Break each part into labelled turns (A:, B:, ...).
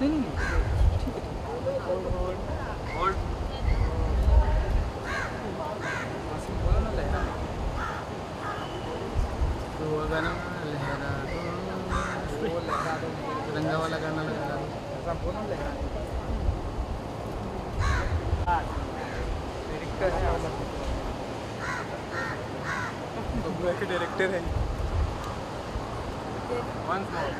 A: नहीं नहीं ठीक है। होल्ड। आसिम बोला ना लहरा, तो वो गाना लहरा दो, वो लहरा दो, तिरंगा वाला गाना लगा दो, ऐसा बोलो लहरा। डायरेक्टर है बबुआ के डायरेक्टर है। Once more.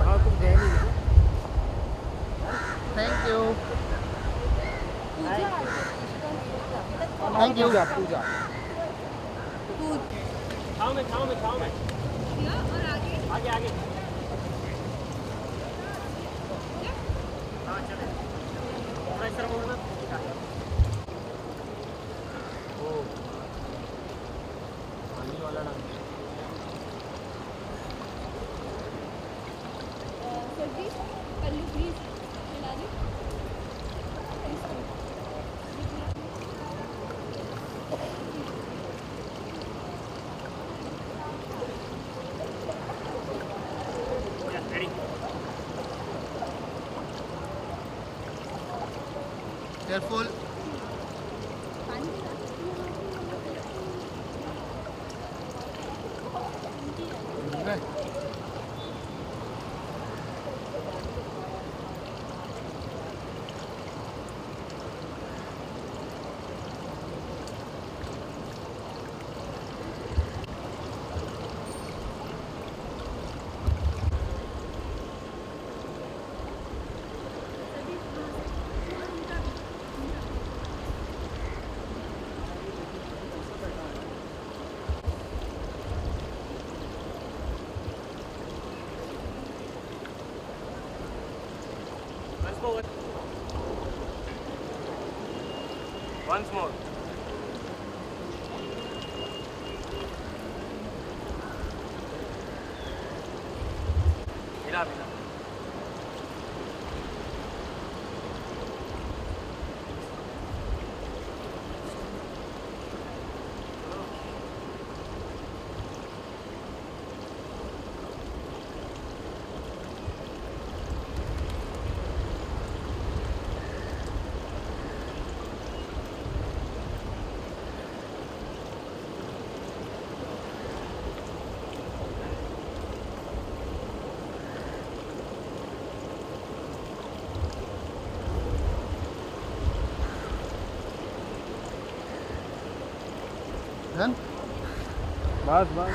A: हाँ कुछ गए नहीं। Thank you. Thank you. Pooja Pooja. छाव में आगे आगे। हाँ चले थोड़ा इस तरह बोलना। ओ पानी वाला ना।
B: सर जी पल्लू प्लीज मिला दी।
A: रेडी। केयरफुल।
B: पानी
A: Once more. मिला मिला।
C: डन।
A: बस बस।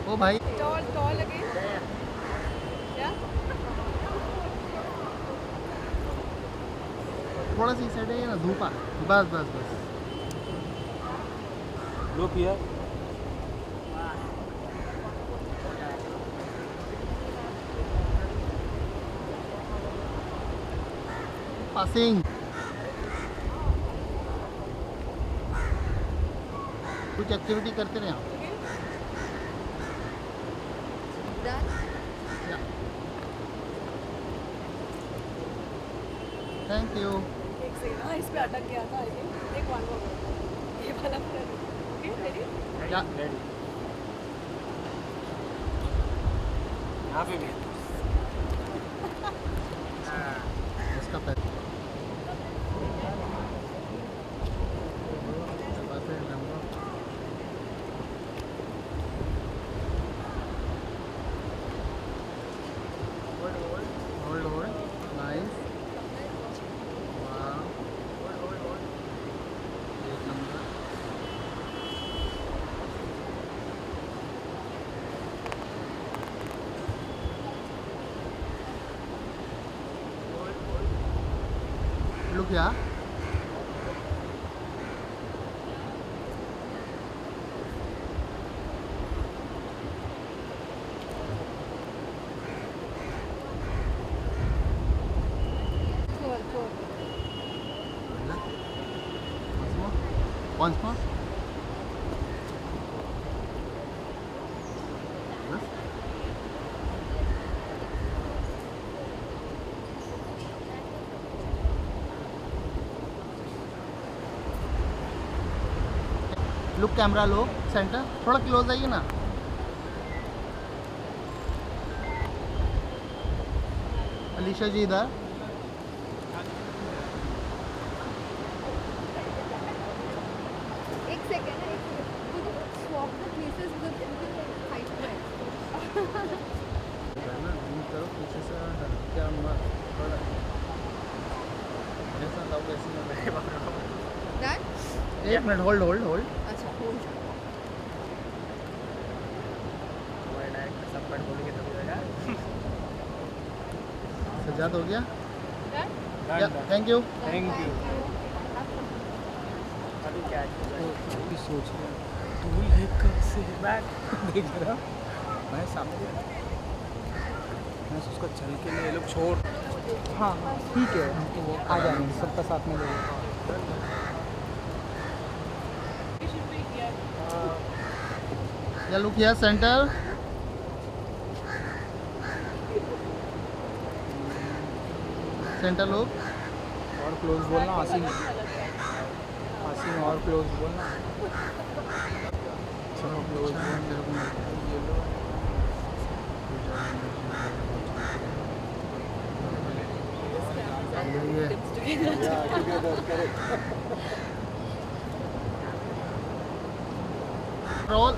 C: ओ भाई
B: टॉल टॉल अगेन क्या
C: थोड़ा सी साइड है ना, धूप आ। बस बस बस।
A: लो पिया।
C: पासिंग। कुछ एक्टिविटी करते रहे आप। Thank you.
B: एक सेकंड हाँ इस पे अटक गया था आई थिंक एक वन मोर ये वाला ओके रेडी
C: या
A: रेडी। यहाँ पे भी।
C: उसका पैर बस है लंबा। Hold hold nice. वाह एक नंबर। लुक या once more. Yes. Look camera लो सेंटर, थोड़ा क्लोज आइए ना. अलीशा जी इधर.
B: एक सेकंड है, swap the places with height में.
A: ना ज़ूम करो पीछे से क्या मत थोड़ा ऐसा लाओ ऐसे में बैठे
B: Done?
C: एक मिनट होल्ड होल्ड होल्ड.
B: अच्छा hold.
A: हमारे डायरेक्टर सब पढ़ बोलेंगे तभी होगा.
C: सजाद हो गया.
B: Done?
C: Thank you.
A: Thank you. अभी क्या अभी सोच रहे हैं टूल है कब से बैक देख रहा मैं सामने मैं उसका चल के लिए लोग छोड़. हाँ ठीक है आ जाएंगे सबका साथ में लोग.
C: या look here center. Center look.
A: और क्लोज बोलना आसिम आसिम और क्लोज बोलना. चलो क्लोज ये लो.
C: Roll.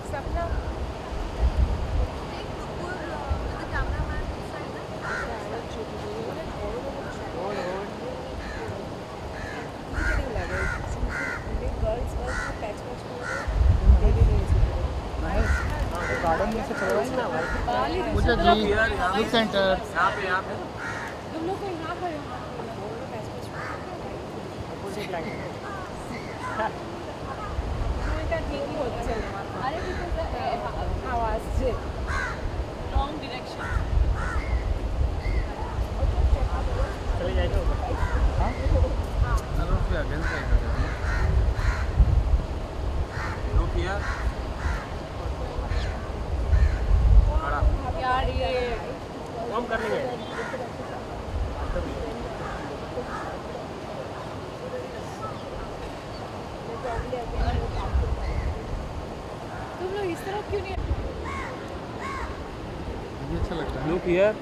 B: Sapna. Take Nupur with the cameraman inside the.
A: Garden में से चल रहा है ना भाई.
C: Pooja ji look center.
A: यहाँ पे
B: तुम लोग को यहाँ पर अरे आवाज से रॉन्ग डायरेक्शन.
A: चले जाएगा. हाँ
C: अगेंस्ट
A: लुक हियर खड़ा
B: यार ये
A: कम कर लेंगे.
B: तुम लोग इस तरह क्यों नहीं.
C: ये अच्छा लगता है.
A: लुक हियर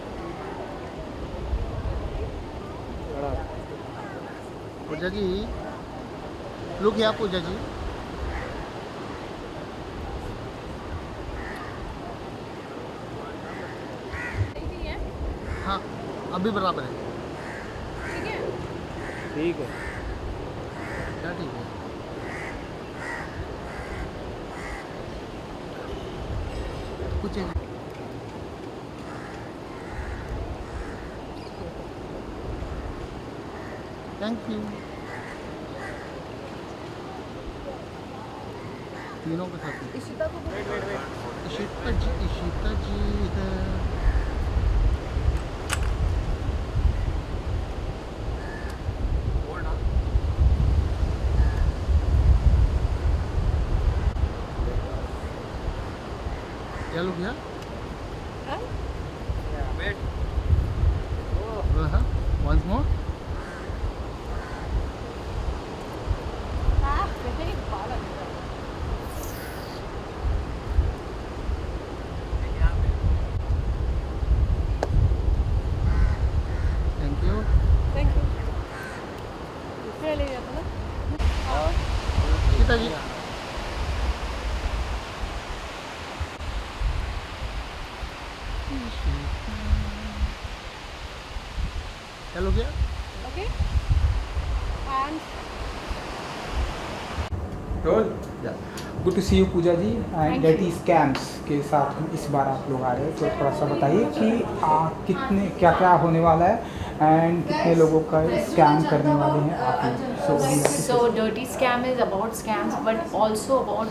A: खड़ा.
C: पूजा जी लुक हियर पूजा जी.
B: नहीं है.
C: हाँ अभी बराबर है.
B: ठीक है.
A: ठीक है.
C: क्या ठीक है. पूछे थैंक यू. तीनों के साथ.
B: इशिता को
C: इशिता जी है. क्या लोग यहाँ
A: wait
C: once more. Thank you.
B: Thank you. ले लिया था ना.
C: सीता जी क्या लोग यहाँ
B: okay. And
D: good to see you Pooja ji and डेटी स्कैम्स के साथ हम इस बार आप लोग आ रहे हैं तो थोड़ा सा बताइए कि कितने क्या क्या होने वाला है एंड कितने लोगों का स्कैम करने वाले हैं आप लोग.
E: So dirty scam is about scams, but also about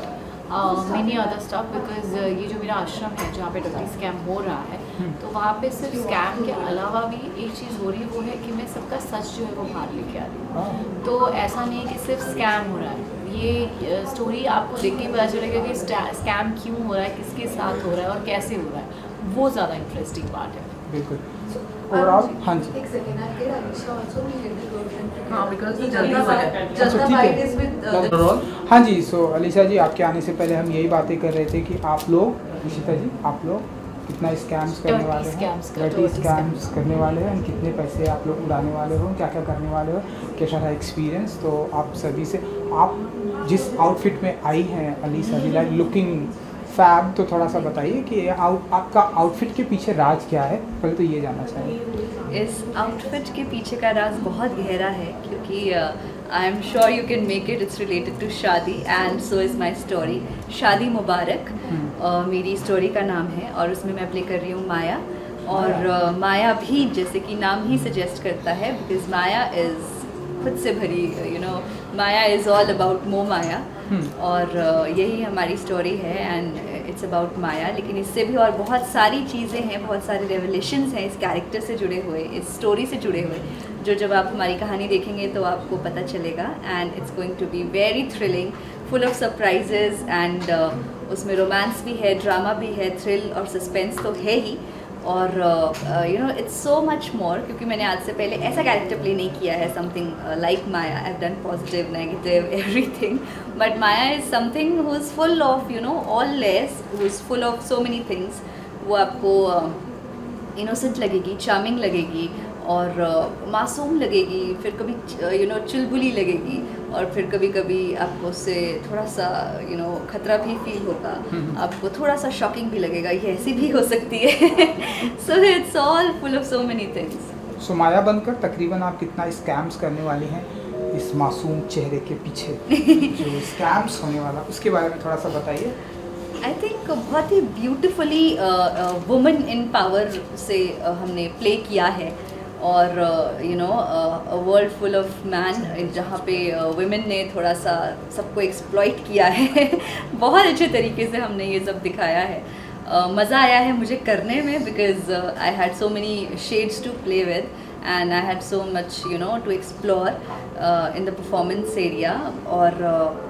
E: many other stuff because ये जो मेरा आश्रम है जहाँ पे डॉटी स्कैम हो रहा है तो वहाँ पे सिर्फ स्कैम के अलावा भी एक चीज़ हो रही है, वो है कि मैं सबका सच जो है वो बाहर लेके आ रही हूँ। तो ऐसा नहीं है कि सिर्फ स्कैम हो रहा है, ये स्टोरी आपको देख के पता चलेगा कि स्कैम क्यों हो रहा है, किसके साथ हो रहा है और कैसे हो रहा है, वो ज़्यादा इंटरेस्टिंग पार्ट है।
D: बिल्कुल। और आप हाँ जी
E: हाँ, बिकॉज
D: अच्छा ठीक है। हाँ जी, सो अलीशा जी आपके आने से पहले हम यही बातें कर रहे थे कि आप लोग निशिता जी आप लोग कितना स्कैम्स करने
E: Dirty
D: वाले हैं,
E: scams
D: डर्टी स्कैम्स करने वाले हैं, कितने पैसे आप लोग उड़ाने वाले हो, क्या क्या करने वाले हो, कैसा रहा एक्सपीरियंस। तो आप सभी से, आप जिस आउटफिट में आई हैं अलीशा जी, लाइक लुकिंग फैब, तो थोड़ा सा बताइए कि आपका आउटफिट के पीछे राज क्या है, पहले तो ये जानना चाहेंगे।
F: इस आउटफिट के पीछे का राज बहुत गहरा है क्योंकि I am sure you can make it, it's related to शादी and so is my story. शादी मुबारक मेरी स्टोरी का नाम है और उसमें मैं प्ले कर रही हूँ माया। और माया भी जैसे कि नाम ही सजेस्ट करता है, बिकॉज माया इज़ खुद से भरी, you know, Maya is all about मो माया। और यही हमारी स्टोरी है एंड इट्स अबाउट माया। लेकिन इससे भी और बहुत सारी चीज़ें हैं, बहुत सारे रेवलेशंस हैं इस कैरेक्टर से जुड़े हुए, इस स्टोरी से जुड़े हुए, जो जब आप हमारी कहानी देखेंगे तो आपको पता चलेगा। And it's going to be very thrilling, full of surprises and उसमें रोमांस भी है, ड्रामा भी है, थ्रिल और सस्पेंस तो है ही। और you know it's so much more, क्योंकि मैंने आज से पहले ऐसा कैरेक्टर प्ले नहीं किया है, something like Maya. I have done positive, negative, everything, but Maya is something who is full of, you know, all less, who is full of so many things. वो आपको इनोसेंट लगेगी, charming लगेगी और मासूम लगेगी, फिर कभी यू नो चुलबुली लगेगी और फिर कभी कभी आपको उससे थोड़ा सा यू नो खतरा भी फील होगा, आपको थोड़ा सा शॉकिंग भी लगेगा, ये ऐसी भी हो सकती है। So it's all full of so many things.
D: So Maya बनकर तकरीबन आप कितना स्कैम्स करने वाली हैं इस मासूम चेहरे के पीछे जो स्कैम्स होने वाला, उसके बारे में थोड़ा सा बताइए।
F: आई थिंक बहुत ही ब्यूटिफुली वुमेन इन पावर से हमने प्ले किया है और you know a world full of man, जहाँ पे वुमेन ने थोड़ा सा सबको एक्सप्लॉइट किया है। बहुत अच्छे तरीके से हमने ये सब दिखाया है। मज़ा आया है मुझे करने में because I had so many shades to play with and I had so much you know to explore in the performance area. और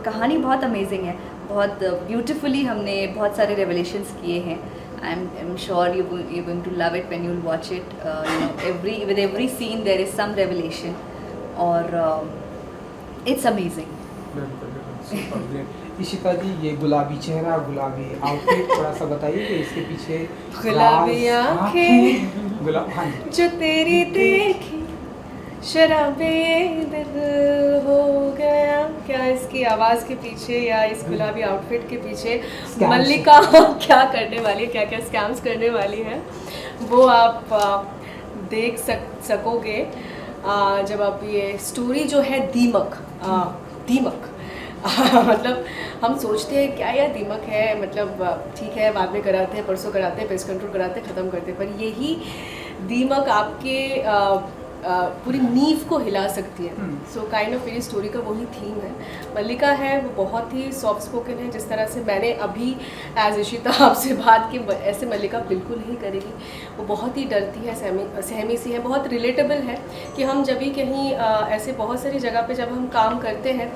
F: कहानी बहुत अमेजिंग है, बहुत ब्यूटिफुली हमने बहुत सारे रेवलेशंस किए हैं। I'm sure you're going to love it when you'll watch it. You know, with every scene there is some revelation, or it's amazing.
D: Ishita जी, ये गुलाबी चेहरा, गुलाबी आउटफिट, थोड़ा सा बताइए कि इसके पीछे
B: गुलाबी आँखें
D: गुलाब, हाँ जी,
B: जो तेरी देखी शराबे दिल हो गया। क्या इसकी आवाज़ के पीछे या इस गुलाबी आउटफिट के पीछे मल्लिका क्या करने वाली है, क्या क्या स्कैम्स करने वाली है, वो आप देख सकोगे जब आप ये स्टोरी जो है दीमक मतलब हम सोचते हैं क्या यार दीमक है, मतलब ठीक है बाद में कराते हैं, परसों कराते हैं, पेस्ट कंट्रोल कराते हैं, ख़त्म करते हैं, पर यही दीमक आपके पूरी नींव को हिला सकती है। सो काइंड ऑफ मेरी स्टोरी का वही थीम है। मल्लिका है वो बहुत ही सॉफ्ट स्पोकन है, जिस तरह से मैंने अभी एज इशिता आपसे बात की, ऐसे मल्लिका बिल्कुल नहीं करेगी। वो बहुत ही डरती है, सहमी सी है, बहुत रिलेटेबल है कि हम जब भी कहीं ऐसे बहुत सारी जगह पे जब हम काम करते हैं,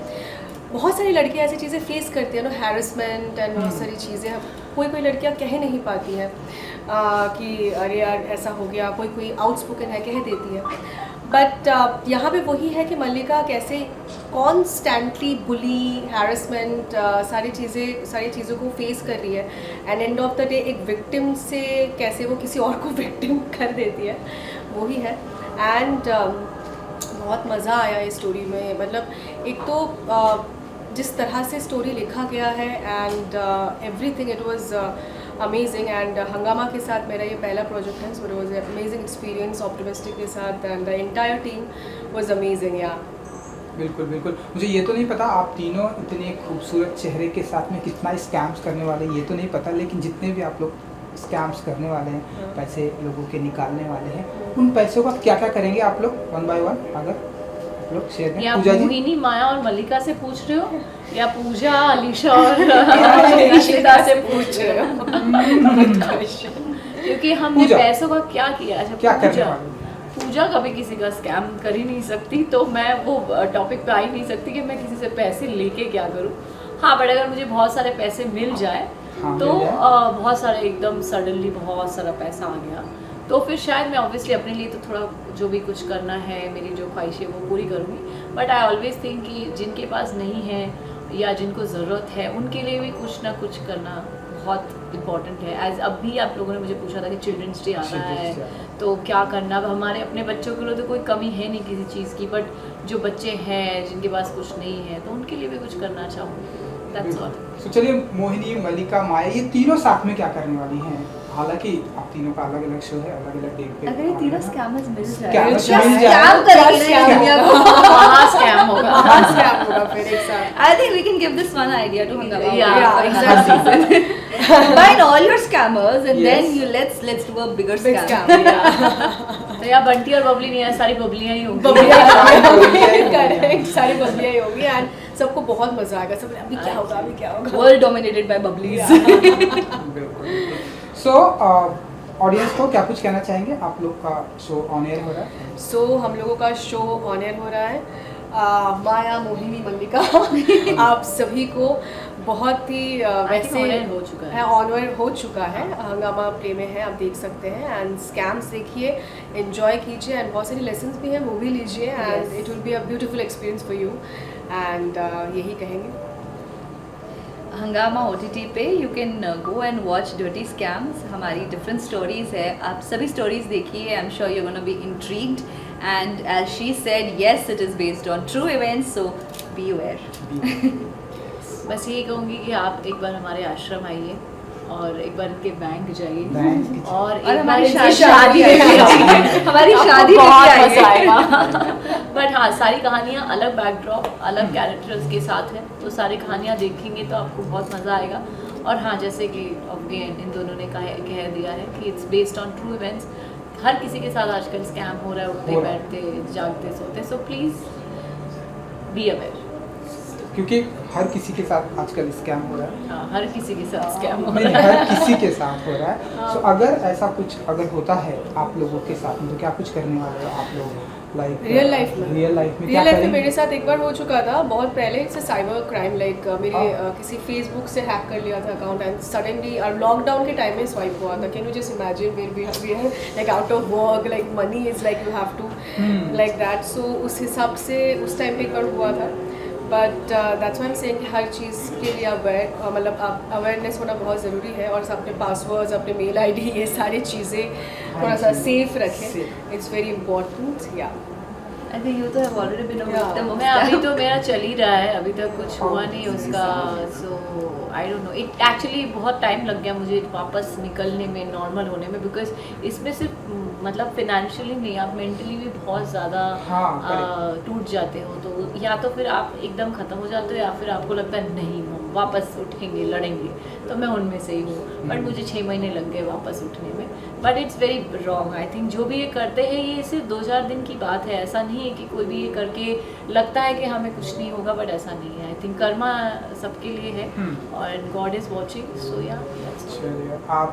B: बहुत सारी लड़कियां ऐसी चीज़ें फेस करती हैं ना, हैरेसमेंट एंड बहुत सारी चीज़ें कोई लड़कियां कह नहीं पाती हैं कि अरे यार ऐसा हो गया, कोई आउटस्पोकन है कह देती है। बट यहाँ पे वही है कि मल्लिका कैसे कॉन्स्टेंटली बुली, हैरेसमेंट, सारी चीज़ों को फेस कर रही है and end of the day एक विक्टिम से कैसे वो किसी और को विक्टिम कर देती है, वही है। एंड बहुत मज़ा आया इस स्टोरी में। मतलब एक तो जिस तरह से स्टोरी लिखा गया है and everything, it was amazing. And हंगामा के साथ मेरा ये पहला प्रोजेक्ट है, so it was amazing experience optimistic के साथ and the entire team was amazing. या
D: बिल्कुल बिल्कुल। मुझे ये तो नहीं पता आप तीनों इतने खूबसूरत चेहरे के साथ में कितना स्कैम्स करने वाले हैं, ये तो नहीं पता, लेकिन जितने भी आप लोग स्कैम्स करने वाले हैं, पैसे लोगों के निकालने वाले हैं, उन पैसों का क्या क्या करेंगे आप लोग वन बाय वन, अगर आप लोग शेयर करें।
E: आप
D: पूजा जी,
E: मोहिनी, माया और मल्लिका से पूछ रहे हो या पूजा, अलीशा और निशिता से पूछ रहे हो? Good question. क्योंकि हमने
D: पूजा।
E: पैसों का क्या किया? अच्छा,
D: क्या करने
E: पूजा
D: वाली?
E: पूजा कभी किसी का स्कैम कर ही नहीं सकती, तो मैं वो टॉपिक पे आ ही नहीं सकती कि मैं किसी से पैसे लेके क्या करूँ। हाँ, बट अगर मुझे बहुत सारे पैसे मिल जाए
D: हाँ,
E: तो
D: मिल जाए।
E: बहुत सारे एकदम सडनली बहुत सारा पैसा आ गया तो फिर शायद मैं ऑब्वियसली अपने लिए तो थोड़ा जो भी कुछ करना है, मेरी जो ख्वाहिश है वो पूरी करूँगी। बट आई ऑलवेज थिंक कि जिनके पास नहीं है या जिनको ज़रूरत है उनके लिए भी कुछ ना कुछ करना बहुत इम्पॉर्टेंट है। एज अब भी आप लोगों ने मुझे पूछा था कि चिल्ड्रंस डे आ रहा
D: Children's Day।
E: है तो क्या करना। अब हमारे अपने बच्चों के लिए तो कोई कमी है नहीं किसी चीज़ की, बट जो बच्चे हैं जिनके पास कुछ नहीं है तो उनके लिए भी कुछ करना चाहूँगी। That's all.
D: तो चलिए, मोहिनी, मल्लिका, माया, ये तीनों साथ में क्या करने वाली हैं? हालांकि आप तीनों का अलग अलग शो है, अलग अलग डेट पे।
F: अगर ये तीनों स्कैमर्स मिल जाए
D: Scammers
F: क्या
D: मिल जाए।
F: स्कैम करेंगे ना दुनिया को?
E: कहाँ स्कैम होगा?
B: स्कैम होगा फिर एक साथ।
F: I think we can give this one idea to Hungama.
E: Yeah,
B: exactly.
F: Combine all your scammers and
D: Yes.
F: then you let's do a bigger
B: Big
F: scam.
B: scam.
E: तो या बंटी और बबली नहीं है, सारी बबलियाँ ही होंगी।
B: करेक्ट, सारी बदलियाँ ही होगी एंड सबको बहुत मजा आएगा। सब अभी क्या होगा, अभी क्या होगा।
F: World dominated by bubblies.
D: So audience को क्या कुछ कहना चाहेंगे? आप लोग का शो ऑन एयर हो रहा है।
B: सो हम लोगों का शो ऑन एयर हो रहा है। माया, मोहिनी, मल्लिका आप सभी को बहुत ही वैसे
E: on air हो चुका है।
B: ऑन एयर हो चुका है। हंगामा प्ले में है, आप देख सकते हैं। एंड स्कैम्स देखिए, एंजॉय कीजिए एंड बहुत सारी लेसन्स भी हैं, वो भी लीजिए and it will be a beautiful experience for you. And यही कहेंगे।
F: हंगामा OTT पे you can go and watch dirty scams. हमारी डिफरेंट स्टोरीज है, आप सभी स्टोरीज देखिए। I am sure you gonna be intrigued and as she said yes it is based on true events, so be aware.
E: बस यही कहूँगी कि आप एक बार हमारे आश्रम आइए और एक बार इनके बैंक जाइए
D: बैंक
E: और
F: और
E: एक
F: हमारी
E: बार इनकी
F: शादी
E: देखिए।
F: हमारी
E: आपको
F: शादी
E: बहुत
F: देखिए
E: मजा
F: आइए।
E: आएगा। बट हाँ, सारी कहानियाँ अलग बैकड्रॉप, अलग कैरेक्टर्स के साथ है, तो सारी कहानियाँ देखेंगे तो आपको बहुत मज़ा आएगा। और हाँ, जैसे कि अगेन इन दोनों ने कह दिया है कि it's based on true events. हर किसी के साथ आजकल स्कैम हो रहा है, उठते बैठते जागते सोते। So please be aware.
D: क्योंकि हर किसी के साथ आजकल स्कैम हो रहा है।
E: हाँ, हर किसी के साथ स्कैम हो
D: नहीं,
E: रहा है।
D: हर किसी के साथ हो रहा है। सो अगर ऐसा कुछ अगर होता है आप लोगों के साथ में तो क्या कुछ करने वाले हो आप लोग? लाइक
B: रियल लाइफ में
D: रियल लाइफ में
B: रियल लाइफ में मेरे साथ एक बार हो चुका था बहुत पहले। It's cyber crime. लाइक मेरे किसी फेसबुक से हैक कर लिया था अकाउंट एंड सडनली लॉकडाउन के टाइम में स्वाइप हुआ था। Can you just imagine we are like out of work, like money is like you have to like that. So उस हिसाब से उस टाइम पे एक बार हुआ था। But that's why I am saying कि हर चीज़ के लिए अवेयर मतलब अवेयरनेस होना बहुत ज़रूरी है। और अपने पासवर्ड्स, अपने मेल ID, ये सारी चीज़ें थोड़ा सा सेफ रखें। It's very important. या
F: I think you तो have already been a victim of
E: मैं अभी
F: scam.
E: तो मेरा चल ही रहा है, अभी तक कुछ हुआ नहीं उसका। So I don't know, it actually बहुत टाइम लग गया मुझे वापस निकलने में, नॉर्मल होने में। बिकॉज इसमें सिर्फ मतलब फिनेंशियली नहीं, आप मेंटली भी बहुत ज़्यादा टूट जाते हो। तो या तो फिर आप एकदम ख़त्म हो जाते हो या फिर आपको लगता है नहीं हम वापस उठेंगे, लड़ेंगे। तो मैं उनमें से ही हूँ। बट मुझे 6 महीने लग गए वापस उठने में। But it's very wrong. I think जो भी ये करते हैं ये सिर्फ 2-4 दिन की बात है। ऐसा नहीं है कि कोई भी ये करके लगता है कि हमें कुछ नहीं होगा, बट ऐसा नहीं है। आई थिंक कर्मा सबके लिए है और गॉड इज़ वॉचिंग। सो या
D: आप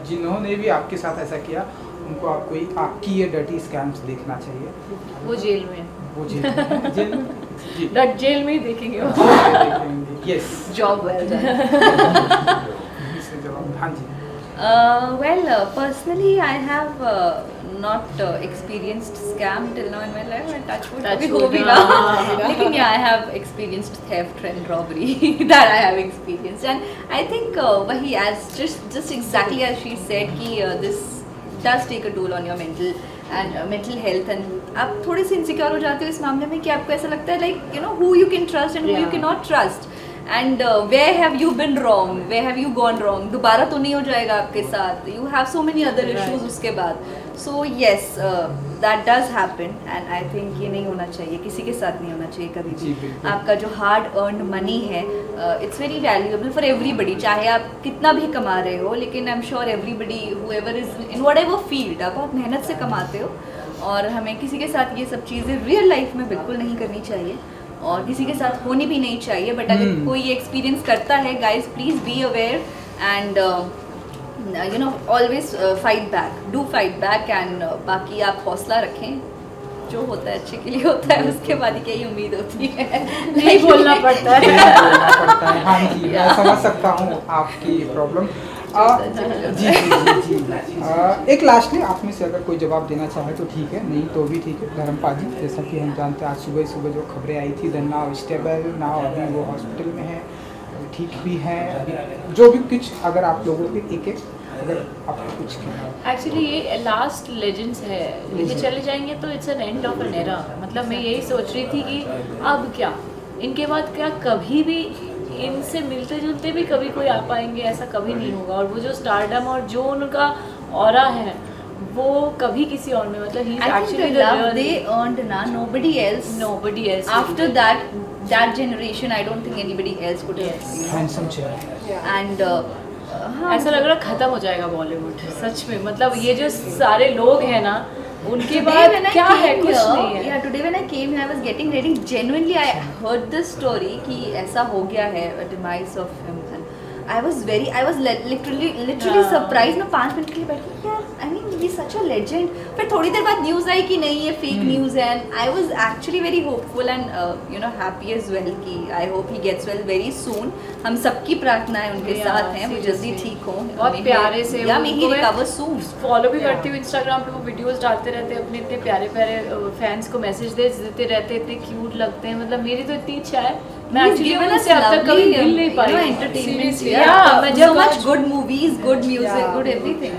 D: जिन्होंने भी आपके साथ ऐसा किया उनको आपकी ये डर्टी स्कैम्स देखना चाहिए।
E: वो जेल में,
D: वो जेल में जी।
E: डट जेल में ही देखेंगे वो।
D: Yes,
F: Job well done.
D: हाँ जी।
F: Well, personally, I have not experienced scam till now in my life. And touch wood,
E: Touch
F: अभी
E: wood,
F: हो भी
E: हाँ,
F: रहा। लेकिन yeah, I have experienced theft and robbery that I have experienced, and I think वही as just exactly as she said कि this does take a toll on your mental health, and आप थोड़े से insecure हो जाते हो इस मामले में कि आपको ऐसा लगता है like you know who you can trust and who you
E: Yeah.
F: cannot trust. And where have you been wrong? Where have you gone wrong? दोबारा तो नहीं हो जाएगा आपके साथ. You have so many other issues उसके बाद. So yes, that does happen, and I think ये नहीं होना चाहिए, किसी के साथ नहीं होना चाहिए कभी
D: जी,
F: भी.
D: बिल्कुल.
F: आपका जो hard earned money है, it's very valuable for everybody. चाहे आप कितना भी कमा रहे हो, लेकिन I'm sure everybody, whoever is in whatever field, आप बहुत मेहनत से कमाते हो, और हमें किसी के साथ ये सब चीज़ें रियल लाइफ में बिल्कुल नहीं करनी चाहिए. और किसी के साथ होनी भी नहीं चाहिए, बट अगर कोई एक्सपीरियंस करता है guys please be aware and you know always fight back, do fight back and बाकी आप हौसला रखें, जो होता है अच्छे के लिए होता है, उसके बाद ही यही उम्मीद होती है,
E: नहीं बोलना पड़ता है।
D: बोलना पड़ता है। हाँ जी, मैं समझ सकता हूँ आपकी प्रॉब्लम। जी जी जी जी। एक लास्टली आप में से अगर कोई जवाब देना चाहे तो ठीक है, नहीं तो भी ठीक है। धर्मपाल जी, जैसा कि हम जानते हैं आज सुबह सुबह जो खबरें आई थी, देन नाउ स्टेबल, नाउ अभी वो हॉस्पिटल में है, ठीक भी है अभी, जो भी कुछ अगर आप लोगों के एक एक अगर आपको कुछ कहना हो।
E: एक्चुअली ये लास्ट लेजेंड्स है, लेके चले जाएंगे तो it's an end of an era. मतलब मैं यही सोच रही थी कि अब क्या, इनके बाद क्या कभी भी इनसे मिलते जुलते भी कभी कोई आ पाएंगे, ऐसा कभी नहीं होगा। और वो जो स्टारडम और जो उनका ऑरा है वो कभी किसी और में, मतलब he is
F: I think
E: actually
F: the love they earned na, nobody else after that generation I don't think anybody else could have
E: Yes.
F: you know.
D: Handsome चेहरा।
F: and हाँ,
E: ऐसा लग रहा खत्म हो जाएगा बॉलीवुड सच में। मतलब ये जो सारे लोग हैं ना, उनके
F: Today
E: बाद
F: when I
E: क्या है,
F: came
E: कुछ
F: here,
E: नहीं है।
F: yeah, today when I came here, I was getting ready. Genuinely, I heard this story कि ऐसा हो गया है, a demise of him. And I was literally
E: हाँ।
F: surprised. मैं 5 मिनट के लिए बैठी यार, I mean he's such a legend. फिर थोड़ी देर बाद न्यूज़ आई कि नहीं ये फेक न्यूज़ है, and I was actually very hopeful and you know happy as well कि I hope he gets well very soon. हम सबकी प्रार्थनाएं उनके
E: Yeah,
F: साथ हैं, वो जल्दी
E: seriously.
F: ठीक हों।
E: बहुत
F: May he-
E: प्यारे से
F: yeah, may he
E: उनको मैं
F: recover soon.
E: फॉलो भी करती हूँ इंस्टाग्राम पे, वो वीडियोस डालते रहते हैं, अपने इतने प्यारे प्यारे फैंस को मैसेज देते रहते हैं, इतने क्यूट लगते हैं। मतलब मेरी तो इतनी इच्छा है, मैं
F: He's
E: एक्चुअली
F: given us
E: उनसे अब तक कभी
F: lovely,
E: मिल नहीं पाई।
F: you know, entertainment.
E: Seriously,
F: Yeah,
E: yeah, मैं
F: so
E: जब
F: much good movies, good music,
B: Yeah.
F: good everything.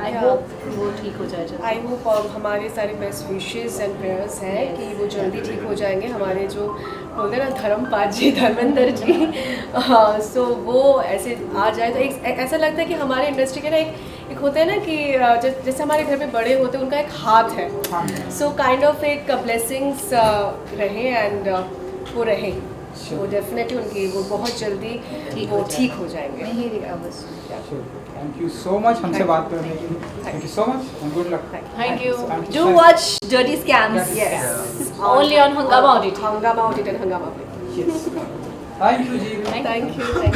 E: आई
B: Yeah.
E: होप वो ठीक हो जाए जल्दी।
B: आई होप हमारे सारे बेस्ट विशेस एंड प्रेयर्स हैं कि वो जल्दी ठीक हो जाएंगे। हमारे जो बोलते हैं ना धर्मपाल जी, धर्मेंद्र जी, हाँ, सो वो ऐसे आ जाए तो एक ऐसा लगता है कि हमारे इंडस्ट्री के ना एक होता है ना कि जैसे हमारे घर में बड़े होते हैं, उनका एक हाथ है, सो काइंड ऑफ एक ब्लेसिंग्स रहे एंड वो रहे, वो डेफिनेटली उनकी वो बहुत जल्दी वो ठीक हो जाएंगे।
F: May he recover soon.
D: Thank you so much हमसे बात करने के लिए। Thank you so much and good luck.
E: Thank you.
F: Do watch Dirty Scams.
B: Yes.
E: Only on Hungama Audit.
B: Hungama Audit and Hungama Audit.
D: Thank you ji.
B: Thank you.